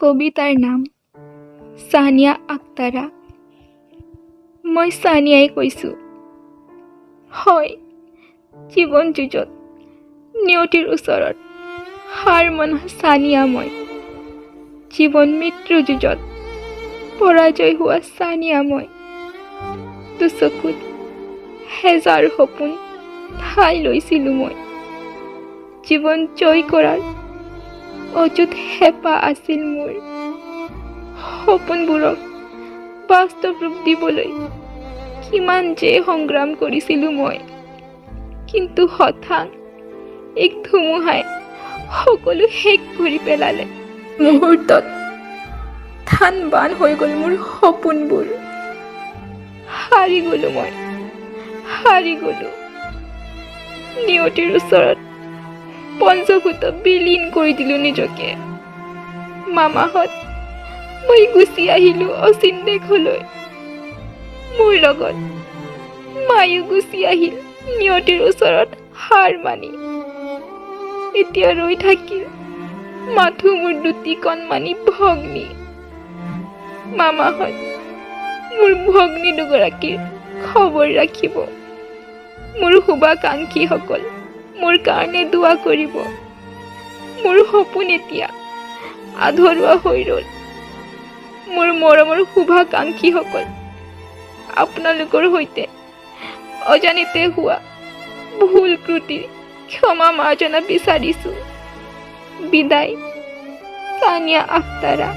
কবিতাৰ নাম সানিয়া আক্তাৰা। মই সানিয়াই কৈছোঁ। হয়, জীৱন যুঁজত নিয়তিৰ ওচৰত হাৰ মনা সানিয়া মই। জীৱন মৃত্যু যুঁজত পৰাজয় হোৱা সানিয়া মই। দুচকুত হেজাৰ সপোন ঠাই লৈছিলোঁ মই। জীৱন জয় কৰাৰ অযুত হেঁপাহ আছিল মোৰ। সপোনবোৰক বাস্তৱ ৰূপ দিবলৈ কিমান যে সংগ্ৰাম কৰিছিলোঁ মই। কিন্তু হঠাৎ এক ধুমুহাই সকলো শেষ কৰি পেলালে। মুহূৰ্তত থান বান হৈ গ'ল মোৰ সপোনবোৰ। হাৰি গ'লোঁ মই, হাৰি গ'লোঁ। নিয়তিৰ ওচৰত পঞ্চভূত বিলীন কৰি দিলোঁ নিজকে। মামাহঁত মই গুচি আহিলোঁ অচিন দেশলৈ। মোৰ লগত মায়ো গুচি আহিল নিয়তিৰ ওচৰত হাৰ মানি। এতিয়া ৰৈ থাকিল মাথো মোৰ দুটি কণমানি ভগ্নী। মামাহঁত মোৰ ভগ্নী দুগৰাকীৰ খবৰ ৰাখিব। মোৰ শুভাকাংক্ষীসকল মোৰ কাৰণে দোৱা কৰিব। মোৰ সপোন এতিয়া আধৰুৱা হৈ ৰ'ল। মোৰ মৰমৰ শুভাকাংক্ষীসকল, আপোনালোকৰ সৈতে অজানিতে হোৱা ভুল ত্ৰুটিৰ ক্ষমা মাৰ্জনা বিচাৰিছোঁ। বিদায়, সানিয়া আক্তাৰা।